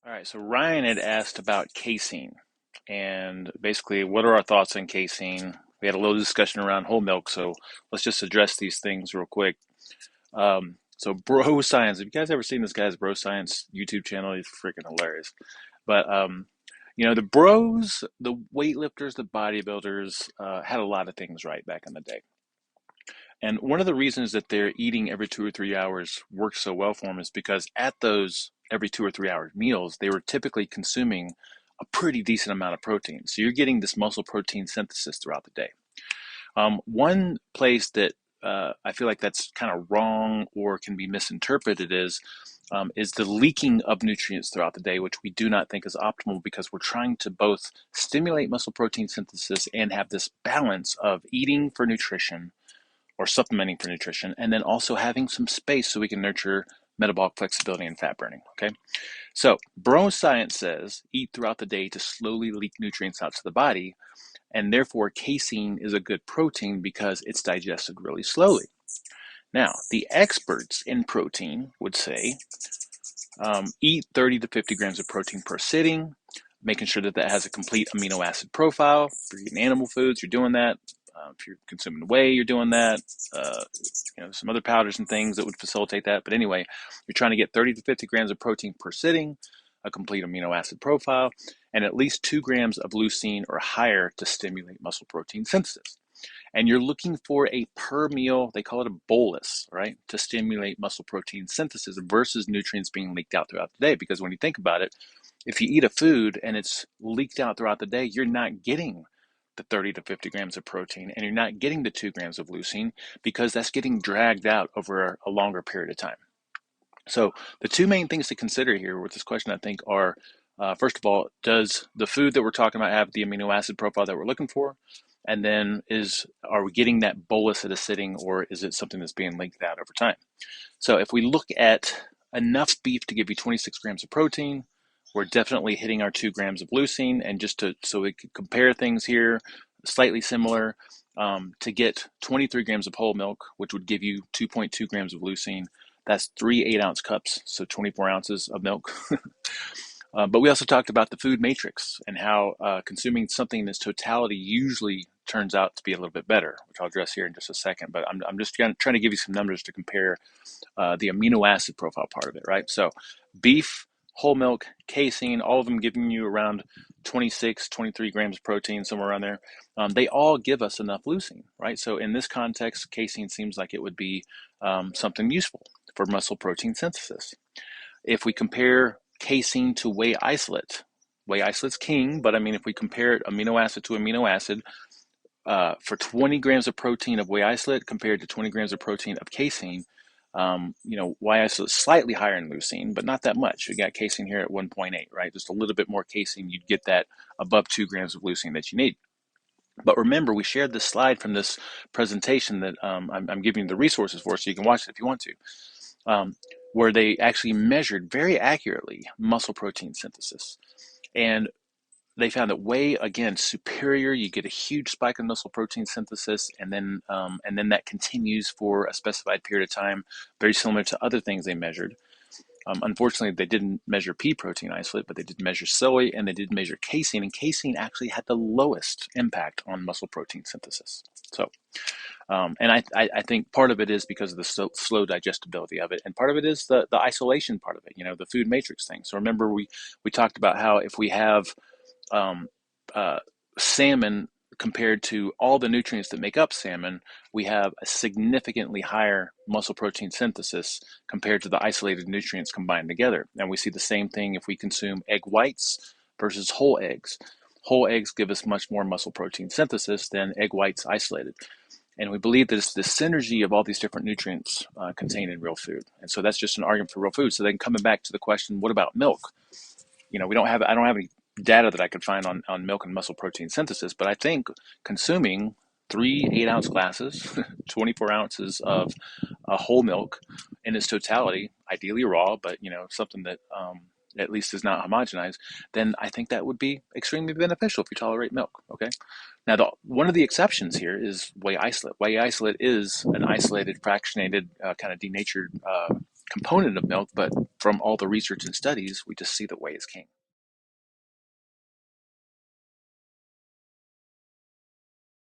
All right, so Ryan had asked about casein and basically what are our thoughts on casein? We had a little discussion around whole milk, so let's just address these things real quick. So Bro Science, have you guys ever seen this guy's Bro Science YouTube channel? He's freaking hilarious. But the bros, the weightlifters, the bodybuilders had a lot of things right back in the day. And one of the reasons that they're eating every 2 or 3 hours works so well for them is because at those every 2 or 3 hour meals, they were typically consuming a pretty decent amount of protein. So you're getting this muscle protein synthesis throughout the day. One place that I feel like that's kind of wrong or can be misinterpreted is the leaking of nutrients throughout the day, which we do not think is optimal because we're trying to both stimulate muscle protein synthesis and have this balance of eating for nutrition or supplementing for nutrition, and then also having some space so we can nurture metabolic flexibility and fat burning. Okay, so Bro Science says eat throughout the day to slowly leak nutrients out to the body, and therefore casein is a good protein because it's digested really slowly. Now, the experts in protein would say eat 30 to 50 grams of protein per sitting, making sure that that has a complete amino acid profile. If you're eating animal foods, you're doing that. If you're consuming whey, you're doing that. Some other powders and things that would facilitate that. But anyway, you're trying to get 30 to 50 grams of protein per sitting, a complete amino acid profile, and at least 2 grams of leucine or higher to stimulate muscle protein synthesis. And you're looking for a per meal, they call it a bolus, right, to stimulate muscle protein synthesis versus nutrients being leaked out throughout the day. Because when you think about it, if you eat a food and it's leaked out throughout the day, you're not getting the 30 to 50 grams of protein and you're not getting the 2 grams of leucine because that's getting dragged out over a longer period of time. So the two main things to consider here with this question, I think, are first of all, does the food that we're talking about have the amino acid profile that we're looking for? And then are we getting that bolus at a sitting, or is it something that's being leaked out over time? So if we look at enough beef to give you 26 grams of protein, we're definitely hitting our 2 grams of leucine. And so we could compare things here, slightly similar, to get 23 grams of whole milk, which would give you 2.2 grams of leucine. That's 3 8-ounce cups, so 24 ounces of milk. But we also talked about the food matrix and how consuming something in its totality usually turns out to be a little bit better, which I'll address here in just a second. But I'm just trying to give you some numbers to compare the amino acid profile part of it, right? So beef, whole milk, casein, all of them giving you around 26, 23 grams of protein, somewhere around there. They all give us enough leucine, right? So in this context, casein seems like it would be something useful for muscle protein synthesis. If we compare casein to whey isolate's king, but I mean, if we compare it amino acid to amino acid, for 20 grams of protein of whey isolate compared to 20 grams of protein of casein, whey isolate is slightly higher in leucine, but not that much. We got casein here at 1.8, right? Just a little bit more casein, you'd get that above 2 grams of leucine that you need. But remember, we shared this slide from this presentation that I'm giving you the resources for, so you can watch it if you want to, where they actually measured very accurately muscle protein synthesis. And they found that whey, again, superior. You get a huge spike in muscle protein synthesis, and then that continues for a specified period of time, very similar to other things they measured. Unfortunately, they didn't measure pea protein isolate, but they did measure soy, and they did measure casein, and casein actually had the lowest impact on muscle protein synthesis. So, and I think part of it is because of the slow digestibility of it, and part of it is the isolation part of it, the food matrix thing. So remember, we talked about how if we have salmon compared to all the nutrients that make up salmon, we have a significantly higher muscle protein synthesis compared to the isolated nutrients combined together. And we see the same thing if we consume egg whites versus whole eggs. Whole eggs give us much more muscle protein synthesis than egg whites isolated. And we believe that it's the synergy of all these different nutrients contained in real food. And so that's just an argument for real food. So then coming back to the question, what about milk? I don't have any data that I could find on milk and muscle protein synthesis, but I think consuming 3 8-ounce glasses, 24 ounces of whole milk in its totality, ideally raw, but something that at least is not homogenized, then I think that would be extremely beneficial if you tolerate milk. Okay. Now, one of the exceptions here is whey isolate. Whey isolate is an isolated, fractionated, kind of denatured component of milk, but from all the research and studies, we just see that whey is king.